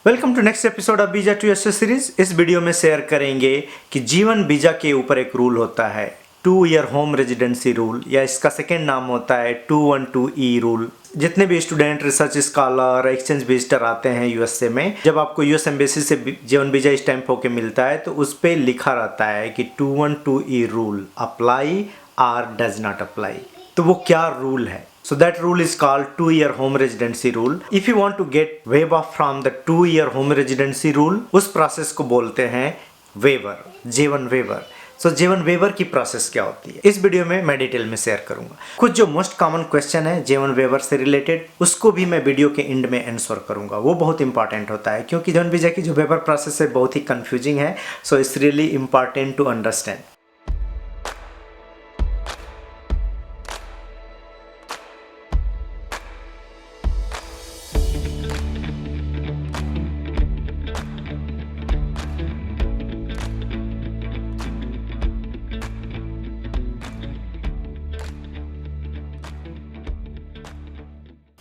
Welcome to next episode of visa to USA series. इस video में share करेंगे कि जीवन वीजा के ऊपर एक रूल होता है 2 ईयर होम रेजिडेंसी रूल, या इसका सेकेंड नाम होता है 212E रूल। जितने भी student, research scholar, exchange visitor आते हैं यूएसए में, जब आपको यूएस एम्बेसी से जीवन वीजा स्टैंप होके मिलता है तो उस पर लिखा रहता है कि 212E रूल अप्लाई और डज नॉट अप्लाई। तो वो क्या रूल है? So that rule is called 2 year home residency rule. If you want to get waiver from the 2 year home residency rule, उस प्रोसेस को बोलते हैं वेवर, जेवन वेवर। सो जेवन waiver की प्रोसेस क्या होती है, इस वीडियो में मैं डिटेल में शेयर करूंगा। कुछ जो मोस्ट कॉमन क्वेश्चन है जेवन वेवर से रिलेटेड, उसको भी मैं वीडियो के एंड में आंसर करूंगा। वो बहुत इंपॉर्टेंट होता है क्योंकि जेवन वीजा की जो वेवर प्रोसेस है बहुत ही कंफ्यूजिंग है। So it's really important to understand.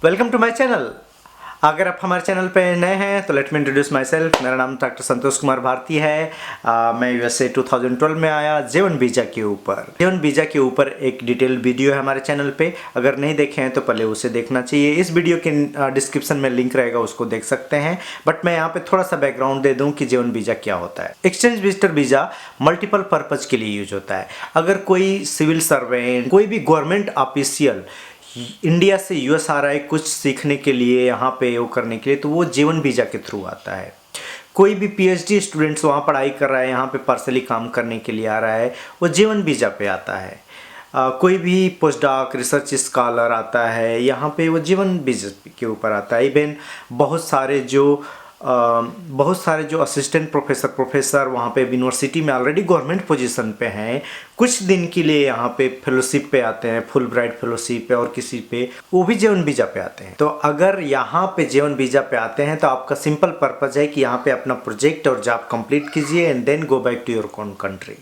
Welcome to my channel. अगर आप हमारे चैनल पे नए हैं तो let me introduce myself. मेरा नाम डॉक्टर संतोष कुमार भारती है। मैं यूएसए 2012 में आया जेवन वीजा के ऊपर। जेवन वीजा के ऊपर एक डिटेल वीडियो है हमारे चैनल पे, अगर नहीं देखे हैं तो पहले उसे देखना चाहिए। इस वीडियो के डिस्क्रिप्शन में लिंक रहेगा, उसको देख सकते हैं। बट मैं यहाँ पे थोड़ा सा बैकग्राउंड दे दूँ कि जेवन वीजा क्या होता है। Exchange visitor visa multiple purpose के लिए यूज होता है। अगर कोई सिविल सर्वेंट, कोई भी गवर्नमेंट ऑफिशियल इंडिया से यूएस आ रहा है कुछ सीखने के लिए, यहाँ पे वो करने के लिए, तो वो जेवन वीजा के थ्रू आता है। कोई भी पीएचडी स्टूडेंट्स वहाँ पढ़ाई कर रहा है, यहाँ पे पर्सनली काम करने के लिए आ रहा है, वो जेवन वीजा पे आता है। कोई भी पोस्ट डॉक, रिसर्च स्कॉलर आता है, यहाँ पे वो जेवन वीजा के ऊपर आता है। इवन बहुत सारे जो असिस्टेंट प्रोफेसर वहाँ पे यूनिवर्सिटी में ऑलरेडी गवर्नमेंट पोजीशन पे हैं, कुछ दिन के लिए यहाँ पे फेलोशिप पे आते हैं, फुल ब्राइट फेलोशिप पे और किसी पे, वो भी जेवन वीजा पे आते हैं। तो अगर यहाँ पे जेवन वीजा पे आते हैं तो आपका सिंपल पर्पज़ है कि यहाँ पे अपना प्रोजेक्ट और जॉब कंप्लीट कीजिए and then go back to your own country.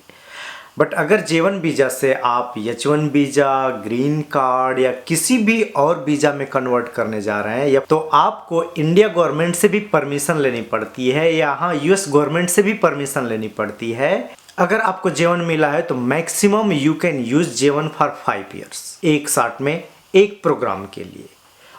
But अगर जेवन वीजा से आप H1 वीजा, ग्रीन कार्ड या किसी भी और वीजा में कन्वर्ट करने जा रहे हैं, या तो आपको इंडिया गवर्नमेंट से भी परमिशन लेनी पड़ती है, यहाँ यूएस गवर्नमेंट से भी परमिशन लेनी पड़ती है। अगर आपको जेवन मिला है तो maximum you can use J one for 5 years, एक साथ में एक प्रोग्राम के लिए।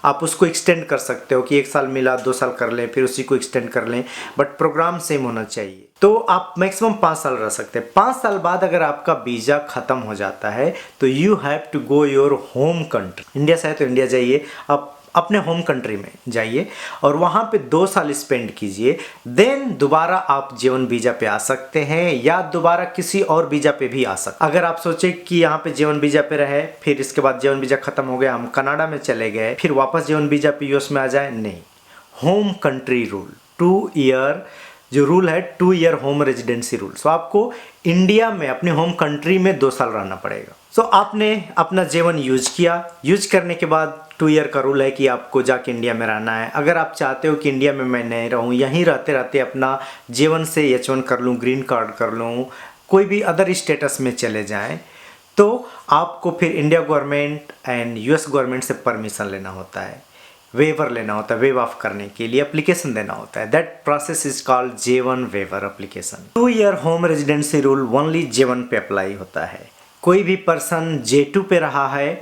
आप उसको एक्सटेंड कर सकते हो कि 1 साल मिला 2 साल कर लें, फिर उसी को एक्सटेंड कर लें, बट प्रोग्राम सेम होना चाहिए। तो आप मैक्सिमम 5 साल रह सकते हैं। 5 साल बाद अगर आपका वीज़ा ख़त्म हो जाता है तो you have to go your home country. India से है तो इंडिया जाइए, आप अपने होम कंट्री में जाइए और वहाँ पे 2 साल स्पेंड कीजिए। देन दोबारा आप जेवन वीजा पे आ सकते हैं या दोबारा किसी और वीजा पे भी आ सकते। अगर आप सोचे कि यहाँ पे जेवन वीजा पे रहे, फिर इसके बाद जेवन वीजा खत्म हो गया, हम कनाडा में चले गए, फिर वापस जेवन वीजा पे यूएस में आ जाए, नहीं। होम कंट्री रूल 2 ईयर जो रूल है 2 ईयर होम रेजिडेंसी रूल। सो आपको इंडिया में अपने होम कंट्री में 2 साल रहना पड़ेगा। सो आपने अपना जेवन यूज किया, यूज करने के बाद 2 ईयर का रूल है कि आपको जाके इंडिया में रहना है। अगर आप चाहते हो कि इंडिया में मैं नहीं रहूँ, यहीं रहते रहते अपना जेवन से H1 कर लूँ, ग्रीन कार्ड कर लूँ, कोई भी अदर स्टेटस में चले जाएं, तो आपको फिर India government and US government से परमिशन लेना होता है, वेवर लेना होता है। वेव ऑफ करने के लिए एप्लीकेशन देना होता है। That process is called J one waiver application. 2 year home residency rule only J one पे अप्लाई होता है। कोई भी पर्सन J2 पे रहा है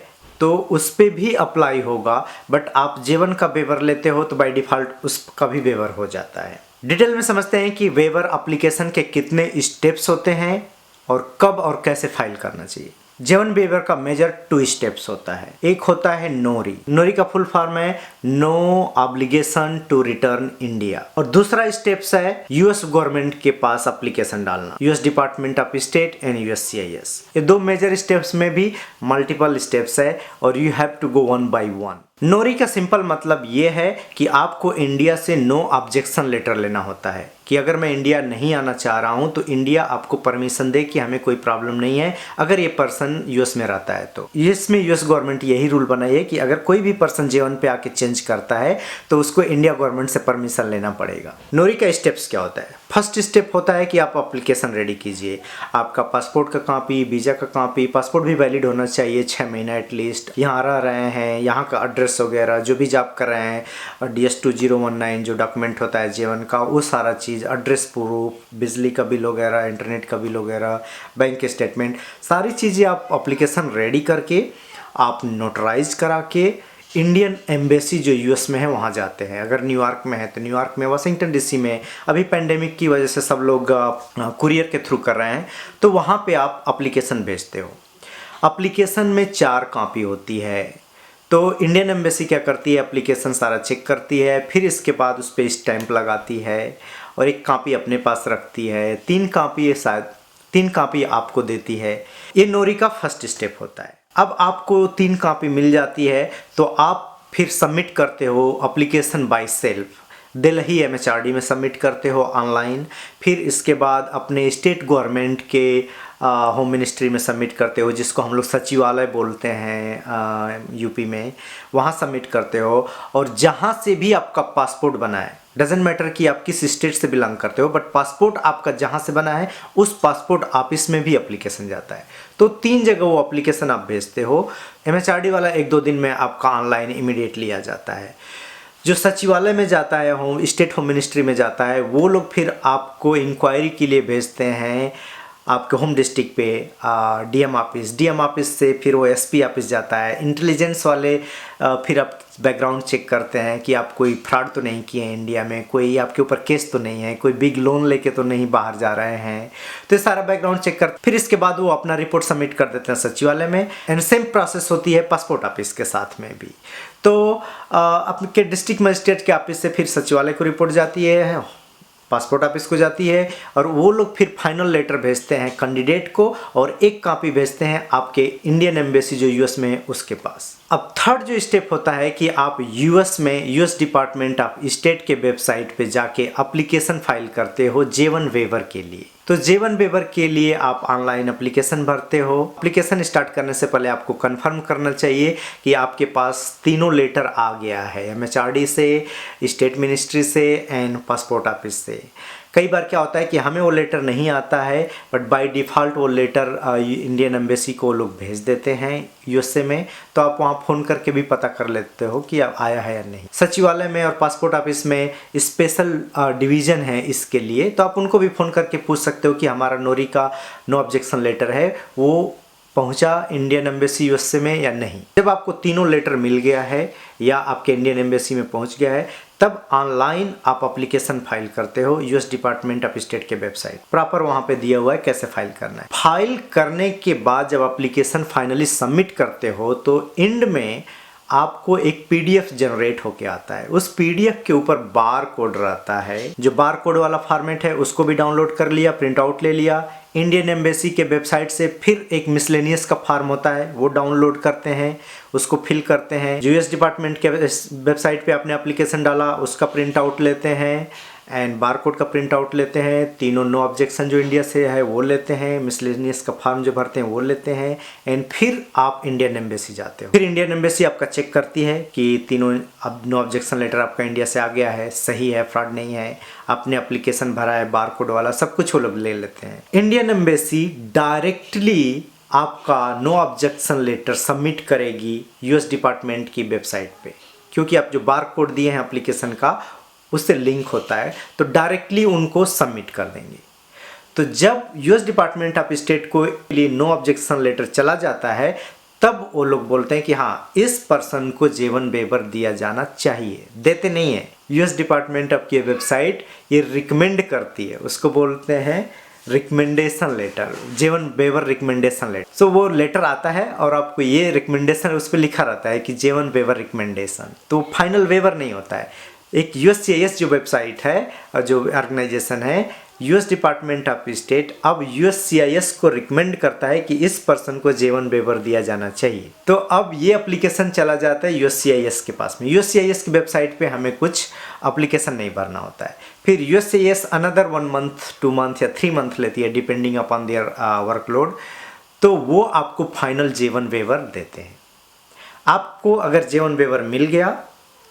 तो उस पे भी अप्लाई होगा, बट आप जेवन का वेवर लेते हो तो बाय डिफ़ॉल्ट उसका भी वेवर हो जाता है। डिटेल में समझते हैं कि वेवर एप्लीकेशन के कितने स्टेप्स होते हैं और कब और कैसे फाइल करना चाहिए। जेवन वेवर का मेजर 2 स्टेप्स होता है। एक होता है नोरी। नोरी का फुल फॉर्म है no obligation to return India, और दूसरा स्टेप्स है यूएस गवर्नमेंट के पास एप्लीकेशन डालना, US department of state and USCIS। ये 2 मेजर स्टेप्स में भी मल्टीपल स्टेप्स है और you have to go 1 by 1। NORI का सिंपल मतलब ये है कि आपको इंडिया से नो ऑब्जेक्शन लेटर लेना होता है कि अगर मैं इंडिया नहीं आना चाह रहा हूं तो इंडिया आपको परमिशन दे कि हमें कोई प्रॉब्लम नहीं है अगर ये पर्सन यूएस में रहता है। तो इसमें यूएस गवर्नमेंट यही रूल बनाई है कि अगर कोई भी पर्सन जेवन पे आके चेंज चेंज करता है तो उसको इंडिया गवर्नमेंट से परमिशन लेना पड़ेगा। नोरी का स्टेप्स क्या होता है? फर्स्ट स्टेप होता है कि आप एप्लीकेशन रेडी कीजिए। आपका पासपोर्ट का कॉपी, वीज़ा का कॉपी, पासपोर्ट भी वैलिड होना चाहिए 6 महीना एटलीस्ट, यहाँ रह रहे हैं, यहाँ का एड्रेस वगैरह जो भी जॉब कर रहे हैं, और DS2019 जो डॉक्यूमेंट होता है जीवन का, वो सारा चीज़, एड्रेस प्रूफ, बिजली का बिल वगैरह, इंटरनेट का बिल वगैरह, बैंक स्टेटमेंट, सारी चीज़ें आप एप्लीकेशन रेडी करके आप नोटराइज करा के इंडियन एम्बेसी जो यूएस में है वहाँ जाते हैं। अगर न्यूयॉर्क में है तो न्यूयॉर्क में, वाशिंगटन डीसी में, अभी पेंडेमिक की वजह से सब लोग कुरियर के थ्रू कर रहे हैं, तो वहाँ पे आप एप्लीकेशन भेजते हो। एप्लीकेशन में 4 कॉपी होती है। तो इंडियन एम्बेसी क्या करती है, एप्लीकेशन सारा चेक करती है, फिर इसके बाद उस पर स्टैंप लगाती है और एक कॉपी अपने पास रखती है। 3 कॉपी शायद 3 कॉपी आपको देती है। ये नोरी का फर्स्ट स्टेप होता है। अब आपको 3 कॉपी मिल जाती है तो आप फिर सबमिट करते हो application by self, Delhi MHRD में सबमिट करते हो ऑनलाइन। फिर इसके बाद अपने स्टेट गवर्नमेंट के होम मिनिस्ट्री में सबमिट करते हो, जिसको हम लोग सचिवालय बोलते हैं यूपी में, वहाँ सबमिट करते हो। और जहाँ से भी आपका पासपोर्ट बना है, डजेंट मैटर कि आप किस स्टेट से बिलोंग करते हो, बट पासपोर्ट आपका जहाँ से बना है उस पासपोर्ट ऑफिस में भी एप्लीकेशन जाता है। तो 3 जगह वो एप्लीकेशन आप भेजते हो। MHRD वाला 1-2 दिन में आपका ऑनलाइन इमीडिएटली आ जाता है। जो सचिवालय में जाता है, स्टेट होम मिनिस्ट्री में जाता है, वो लोग फिर आपको इंक्वायरी के लिए भेजते हैं आपके होम डिस्ट्रिक्ट पे DM ऑफिस से फिर वो SP ऑफिस जाता है। इंटेलिजेंस वाले फिर आप बैकग्राउंड चेक करते हैं कि आप कोई फ्रॉड तो नहीं किए हैं इंडिया में, कोई आपके ऊपर केस तो नहीं है, कोई बिग लोन लेके तो नहीं बाहर जा रहे हैं। तो ये सारा बैकग्राउंड चेक कर फिर इसके बाद वो अपना रिपोर्ट सबमिट कर देते हैं सचिवालय में। एंड सेम प्रोसेस होती है पासपोर्ट ऑफिस के साथ में भी। तो आपके डिस्ट्रिक्ट मजिस्ट्रेट के ऑफिस से फिर सचिवालय को रिपोर्ट जाती है, पासपोर्ट ऑफिस को जाती है, और वो लोग फिर फाइनल लेटर भेजते हैं कैंडिडेट को और एक कॉपी भेजते हैं आपके इंडियन एम्बेसी जो यूएस में है उसके पास। अब थर्ड जो स्टेप होता है कि आप यूएस में यूएस डिपार्टमेंट ऑफ स्टेट के वेबसाइट पे जाके एप्लीकेशन फाइल करते हो J1 वेवर के लिए। तो J1 वेवर के लिए आप ऑनलाइन एप्लीकेशन भरते हो। एप्लीकेशन स्टार्ट करने से पहले आपको कंफर्म करना चाहिए कि आपके पास तीनों लेटर आ गया है, MHRD से, स्टेट मिनिस्ट्री से एंड पासपोर्ट ऑफिस से। कई बार क्या होता है कि हमें वो लेटर नहीं आता है, बट बाय डिफ़ॉल्ट वो लेटर इंडियन एम्बेसी को लोग भेज देते हैं USA में। तो आप वहाँ फ़ोन करके भी पता कर लेते हो कि अब आया है या नहीं। सचिवालय में और पासपोर्ट ऑफिस में स्पेशल डिवीज़न है इसके लिए, तो आप उनको भी फ़ोन करके पूछ सकते हो कि हमारा नोरी का नो ऑब्जेक्शन लेटर है, वो पहुंचा इंडियन एम्बेसी USA में या नहीं। जब आपको तीनों लेटर मिल गया है या आपके इंडियन एम्बेसी में पहुंच गया है, तब ऑनलाइन आप एप्लीकेशन फाइल करते हो US डिपार्टमेंट ऑफ स्टेट के वेबसाइट। प्रॉपर वहां पे दिया हुआ है कैसे फाइल करना है। फाइल करने के बाद जब एप्लीकेशन फाइनली सबमिट करते हो तो एंड में आपको एक PDF जनरेट होके आता है। उस PDF के ऊपर बार कोड रहता है। जो बार कोड वाला फॉर्मेट है उसको भी डाउनलोड कर लिया, प्रिंट आउट ले लिया। इंडियन एम्बेसी के वेबसाइट से फिर एक मिसलेनियस का फॉर्म होता है, वो डाउनलोड करते हैं, उसको फिल करते हैं। US डिपार्टमेंट के वेबसाइट पे आपने एप्लीकेशन डाला, उसका प्रिंट आउट लेते हैं एंड बारकोड का प्रिंट आउट लेते हैं। तीनों नो ऑब्जेक्शन जो इंडिया से है वो लेते हैं, मिसलेनियस का फॉर्म जो भरते हैं वो लेते हैं एंड फिर आप इंडियन एम्बेसी जाते हो। फिर इंडियन एम्बेसी आपका चेक करती है कि तीनों अब नो ऑब्जेक्शन लेटर आपका इंडिया से आ गया है, सही है, फ्रॉड नहीं है, आपने एप्लीकेशन भरा है बारकोड वाला, सब कुछ वो लोग ले लेते हैं। इंडियन एम्बेसी डायरेक्टली आपका नो ऑब्जेक्शन लेटर सबमिट करेगी US डिपार्टमेंट की वेबसाइट पे, क्योंकि आप जो बार कोड दिए हैं एप्लीकेशन का उससे लिंक होता है, तो डायरेक्टली उनको सबमिट कर देंगे। तो जब US डिपार्टमेंट ऑफ स्टेट को लिए नो ऑब्जेक्शन लेटर चला जाता है, तब वो लोग बोलते हैं कि हाँ इस पर्सन को J1 वेवर दिया जाना चाहिए। देते नहीं है, US डिपार्टमेंट ऑफ की वेबसाइट ये रिकमेंड करती है, उसको बोलते हैं recommendation letter, J1 waiver recommendation letter. So वो लेटर आता है और आपको ये रिकमेंडेशन उस पर लिखा रहता है कि J1 वेवर रिकमेंडेशन, तो फाइनल वेवर नहीं होता है। एक USCIS जो वेबसाइट है, जो ऑर्गेनाइजेशन है US डिपार्टमेंट ऑफ स्टेट, अब USCIS को रिकमेंड करता है कि इस पर्सन को J1 वेवर दिया जाना चाहिए। तो अब ये एप्लीकेशन चला जाता है USCIS के पास में। USCIS की वेबसाइट पे हमें कुछ एप्लीकेशन नहीं भरना होता है। फिर USCIS अनदर 1 मंथ 2 मंथ या 3 मंथ लेती है डिपेंडिंग अपॉन देयर वर्कलोड, तो वो आपको फाइनल J1 वेवर देते हैं। आपको अगर J1 वेवर मिल गया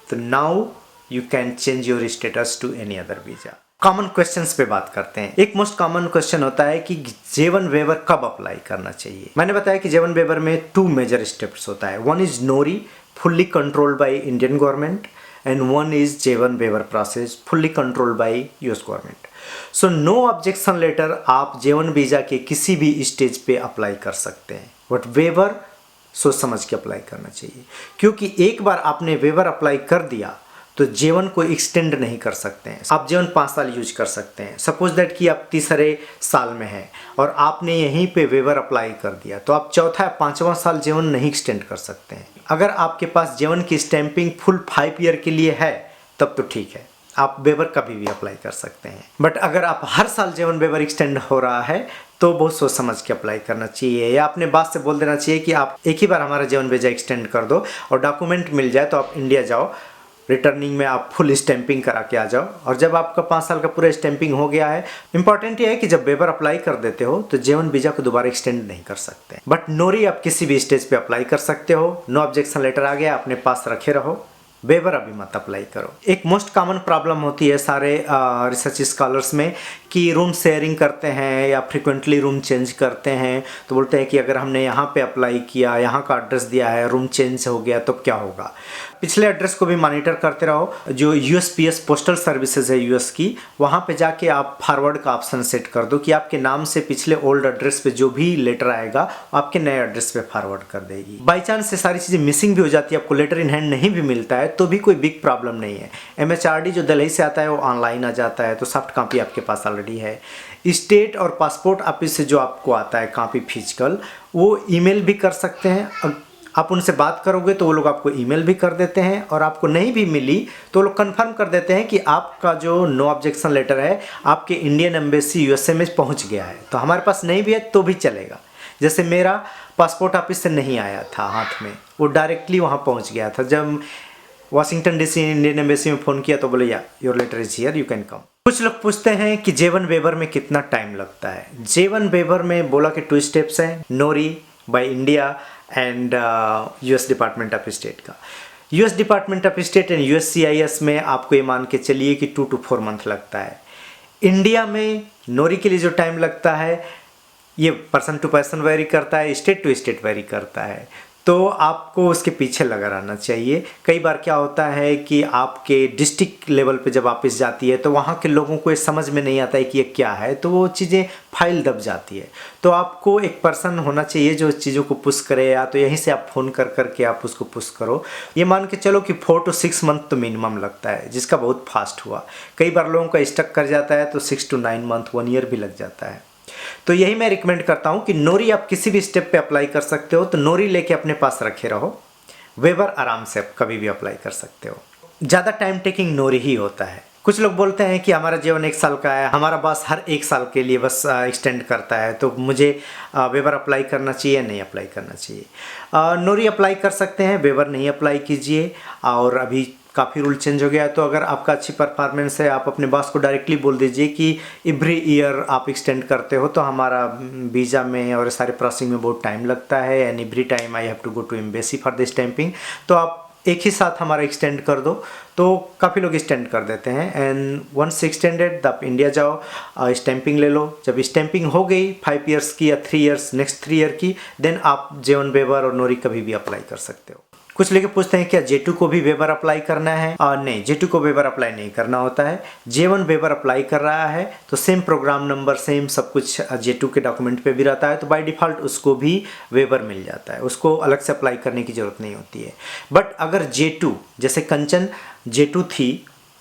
तो now you can change your status to any other visa. Common questions पे बात करते हैं। एक मोस्ट कॉमन क्वेश्चन होता है कि J1 वेवर कब अप्लाई करना चाहिए। मैंने बताया कि J1 वेवर में 2 मेजर स्टेप्स होता है। One is NORI, fully controlled by Indian government, and one is J1 waiver process, fully controlled by US government. So no objection letter आप J1 वीजा के किसी भी स्टेज पे अप्लाई कर सकते हैं, बट वेवर सोच समझ के अप्लाई करना चाहिए, क्योंकि एक बार आपने वेवर अप्लाई कर दिया तो J1 को एक्सटेंड नहीं कर सकते हैं। आप J1 5 साल यूज कर सकते हैं। सपोज दैट कि आप तीसरे साल में हैं और आपने यहीं पे वेवर अप्लाई कर दिया, तो आप चौथा या 5वां साल J1 नहीं एक्सटेंड कर सकते हैं। अगर आपके पास J1 की स्टैंपिंग फुल 5 ईयर के लिए है तब तो ठीक है, आप वेवर कभी भी अप्लाई कर सकते हैं। बट अगर आप हर साल J1 वेवर एक्सटेंड हो रहा है तो बहुत सोच समझ के अप्लाई करना चाहिए, या अपने बात से बोल देना चाहिए कि आप एक ही बार हमारा J1 वीजा एक्सटेंड कर दो और डॉक्यूमेंट मिल जाए तो आप इंडिया जाओ, रिटर्निंग में आप फुल स्टैंपिंग करा के आ जाओ। और जब आपका 5 साल का पूरा स्टैंपिंग हो गया है, इंपॉर्टेंट ये है कि जब वेवर अप्लाई कर देते हो तो J1 वीजा को दोबारा एक्सटेंड नहीं कर सकते। बट नोरी आप किसी भी स्टेज पे अप्लाई कर सकते हो। नो ऑब्जेक्शन लेटर आ गया, अपने पास रखे रहो, वेवर अभी मत अप्लाई करो। एक मोस्ट कॉमन प्रॉब्लम होती है सारे रिसर्च स्कॉलर्स में कि रूम शेयरिंग करते हैं या फ्रिक्वेंटली रूम चेंज करते हैं, तो बोलते हैं कि अगर हमने यहाँ पे अप्लाई किया, यहाँ का एड्रेस दिया है, रूम चेंज हो गया तो क्या होगा। पिछले एड्रेस को भी मॉनिटर करते रहो। जो USPS पोस्टल सर्विसेज है यूएस की, वहाँ पे जाके आप फॉरवर्ड का ऑप्शन सेट कर दो कि आपके नाम से पिछले ओल्ड एड्रेस पे जो भी लेटर आएगा आपके नए एड्रेस पे फॉरवर्ड कर देगी। बाई चांस से सारी चीज़ें मिसिंग भी हो जाती है, आपको लेटर इन हैंड नहीं भी मिलता है तो भी कोई बिग प्रॉब्लम नहीं है। MHRD जो दिल्ली से आता है वो ऑनलाइन आ जाता है, तो सॉफ्ट कॉपी आपके पास ऑलरेडी है। स्टेट और पासपोर्ट ऑफिस से जो आपको आता है कॉपी फिजिकल, वो ईमेल भी कर सकते हैं। आप उनसे बात करोगे तो वो लोग आपको ईमेल भी कर देते हैं, और आपको नहीं भी मिली तो वो लोग कंफर्म कर देते हैं कि आपका जो नो ऑब्जेक्शन लेटर है आपके इंडियन एम्बेसी USA में पहुंच गया है। तो हमारे पास नहीं भी है तो भी चलेगा। जैसे मेरा पासपोर्ट ऑफिस से नहीं आया था हाथ में, वो डायरेक्टली वहाँ पहुँच गया था। जब वाशिंगटन DC इंडियन एम्बेसी में फ़ोन किया तो बोले yeah your letter is here, you can come. कुछ लोग पूछते हैं कि J1 वेवर में कितना टाइम लगता है। J1 वेवर में बोला कि 2 स्टेप्स हैं, NORI by India and US department of state का। US department of state and USCIS में आपको ये मान के चलिए कि 2 to 4 मंथ लगता है। इंडिया में नोरी के लिए जो टाइम लगता है ये पर्सन टू पर्सन वेरी करता है, स्टेट टू स्टेट वेरी करता है, तो आपको उसके पीछे लगा रहना चाहिए। कई बार क्या होता है कि आपके डिस्ट्रिक्ट लेवल पे जब वापस जाती है तो वहाँ के लोगों को ये समझ में नहीं आता है कि ये क्या है, तो वो चीज़ें फाइल दब जाती है। तो आपको एक पर्सन होना चाहिए जो चीज़ों को पुश करे, या तो यहीं से आप फ़ोन कर करके आप उसको पुश करो। ये मान के चलो कि 4 to 6 मंथ तो मिनिमम लगता है, जिसका बहुत फास्ट हुआ। कई बार लोगों का स्टक कर जाता है तो 6 to 9 मंथ, 1 ईयर भी लग जाता है। तो यही मैं रिकमेंड करता हूं कि नोरी आप किसी भी स्टेप पे अप्लाई कर सकते हो, तो नोरी लेके अपने पास रखे रहो। वेवर आराम से आप कभी भी अप्लाई कर सकते हो। ज़्यादा टाइम टेकिंग नोरी ही होता है। कुछ लोग बोलते हैं कि हमारा J1 1 साल का है, हमारा बॉस हर 1 साल के लिए बस एक्सटेंड करता है, तो मुझे वेवर अप्लाई करना चाहिए नहीं अप्लाई करना चाहिए। नोरी अप्लाई कर सकते हैं, वेवर नहीं अप्लाई कीजिए। और अभी काफ़ी रूल चेंज हो गया है, तो अगर आपका अच्छी परफॉर्मेंस है आप अपने बॉस को डायरेक्टली बोल दीजिए कि एवरी ईयर आप एक्सटेंड करते हो तो हमारा वीज़ा में और सारे प्रोसेसिंग में बहुत टाइम लगता है, and every time I have to go to embassy for the stamping, तो आप एक ही साथ हमारा एक्सटेंड कर दो। तो काफ़ी लोग एक्सटेंड कर देते हैं। एंड वंस एक्सटेंडेड आप इंडिया जाओ, स्टैंपिंग ले लो। जब स्टैंपिंग हो गई 5 ईयर्स की या 3 ईयर्स, नेक्स्ट 3 ईयर की, देन आप J1 वेवर और नोरी कभी भी अप्लाई कर सकते हो। कुछ लोग पूछते हैं क्या J2 को भी वेवर अप्लाई करना है? नहीं, J2 को वेवर अप्लाई नहीं करना होता है। J1 वेवर अप्लाई कर रहा है तो सेम प्रोग्राम नंबर, सेम सब कुछ J2 के डॉक्यूमेंट पे भी रहता है, तो बाय डिफ़ॉल्ट उसको भी वेवर मिल जाता है, उसको अलग से अप्लाई करने की ज़रूरत नहीं होती है। बट अगर J2, जैसे कंचन J2 थी,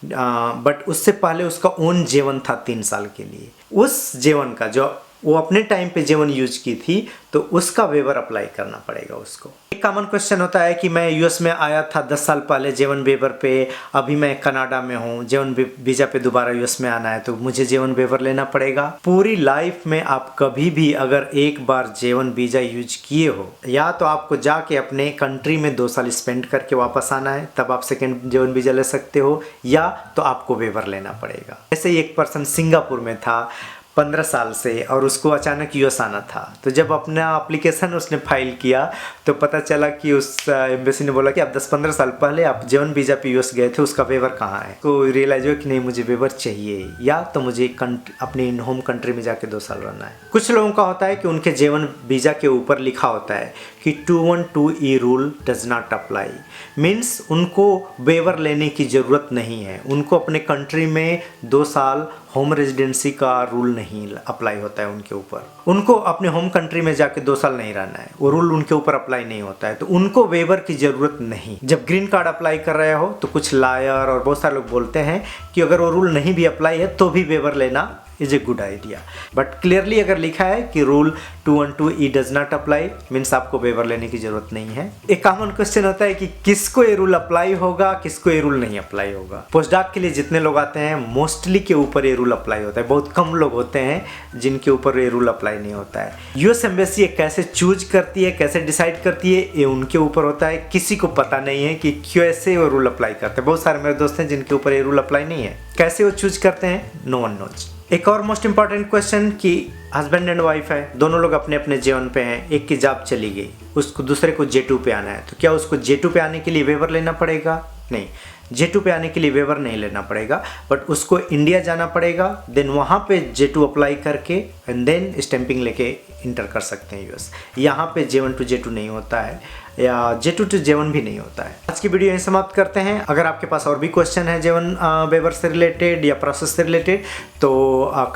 बट उससे पहले उसका ओन J1 था 3 साल के लिए, उस J1 का जो वो अपने टाइम पे J1 यूज की थी, तो उसका वेवर अप्लाई करना पड़ेगा उसको। एक कॉमन क्वेश्चन होता है कि मैं यूएस में आया था 10 साल पहले J1 वेवर पे, अभी मैं कनाडा में हूँ, J1 वीज़ा पे दोबारा यूएस में आना है, तो मुझे J1 वेवर लेना पड़ेगा? पूरी लाइफ में आप कभी भी अगर एक बार J1 वीज़ा यूज किए हो, या तो आपको जाके अपने कंट्री में 2 साल स्पेंड करके वापस आना है, तब आप सेकेंड J1 वीज़ा ले सकते हो, या तो आपको वेवर लेना पड़ेगा। ऐसे ही एक पर्सन सिंगापुर में था, 15 साल से, और उसको अचानक यूएस आना था। तो जब अपना एप्लीकेशन उसने फाइल किया तो पता चला कि उस एम्बेसी ने बोला कि आप 10-15 साल पहले आप J1 वीज़ा पे यूएस गए थे, उसका वेवर कहाँ है। तो रियलाइज हुआ कि नहीं, मुझे वेवर चाहिए, या तो मुझे अपने होम कंट्री में जाके 2 साल रहना है। कुछ लोगों का होता है कि उनके J1 वीज़ा के ऊपर लिखा होता है कि 212E rule does not apply, means उनको वेवर लेने की ज़रूरत नहीं है। उनको अपने कंट्री में 2 साल होम रेजिडेंसी का रूल नहीं अप्लाई होता है उनके ऊपर। उनको अपने होम कंट्री में जाके 2 साल नहीं रहना है, वो रूल उनके ऊपर अप्लाई नहीं होता है, तो उनको वेवर की ज़रूरत नहीं। जब ग्रीन कार्ड अप्लाई कर रहे हो तो कुछ लायर और बहुत सारे लोग बोलते हैं कि अगर वो रूल नहीं भी अप्लाई है तो भी वेवर लेना is a good idea. But clearly अगर लिखा है कि rule 212E does not apply, means आपको वेवर लेने की जरूरत नहीं है। एक कॉमन क्वेश्चन होता है कि किसको ये रूल अप्लाई होगा, किसको ये रूल नहीं अप्लाई होगा। पोस्टडॉक के लिए जितने लोग आते हैं मोस्टली के ऊपर ये रूल अप्लाई होता है, बहुत कम लोग होते हैं जिनके ऊपर ये रूल अप्लाई नहीं होता है। यूएस एम्बेसी ये कैसे चूज करती है, कैसे डिसाइड करती है, ये उनके ऊपर होता है। किसी को पता नहीं है कि कैसे वो रूल अप्लाई करते हैं। बहुत सारे मेरे दोस्त हैं जिनके ऊपर ये रूल अप्लाई नहीं है, कैसे वो चूज करते हैं, नो वन नोज। एक और मोस्ट इंपॉर्टेंट क्वेश्चन कि हस्बैंड एंड वाइफ है, दोनों लोग अपने अपने J1 पे हैं, एक की जॉब चली गई, उसको दूसरे को J2 पे आना है, तो क्या उसको J2 पे आने के लिए वेवर लेना पड़ेगा? नहीं, J2 पे आने के लिए वेवर नहीं लेना पड़ेगा, बट उसको इंडिया जाना पड़ेगा, देन वहाँ पे J2 अप्लाई करके एंड देन स्टैंपिंग लेके इंटर कर सकते हैं यूएस। यहाँ पे J1 टू J2 नहीं होता है, या J2 टू J1 भी नहीं होता है। आज की वीडियो यहीं समाप्त करते हैं। अगर आपके पास और भी क्वेश्चन है J1 वेवर से रिलेटेड या प्रोसेस से रिलेटेड तो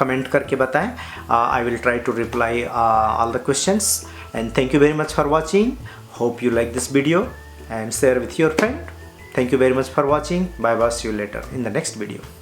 कमेंट करके बताएं। I will try to reply all the questions and thank you very much for watching. Hope you like this video and share with your friend. Thank you very much for watching. Bye bye. See you later in the next video.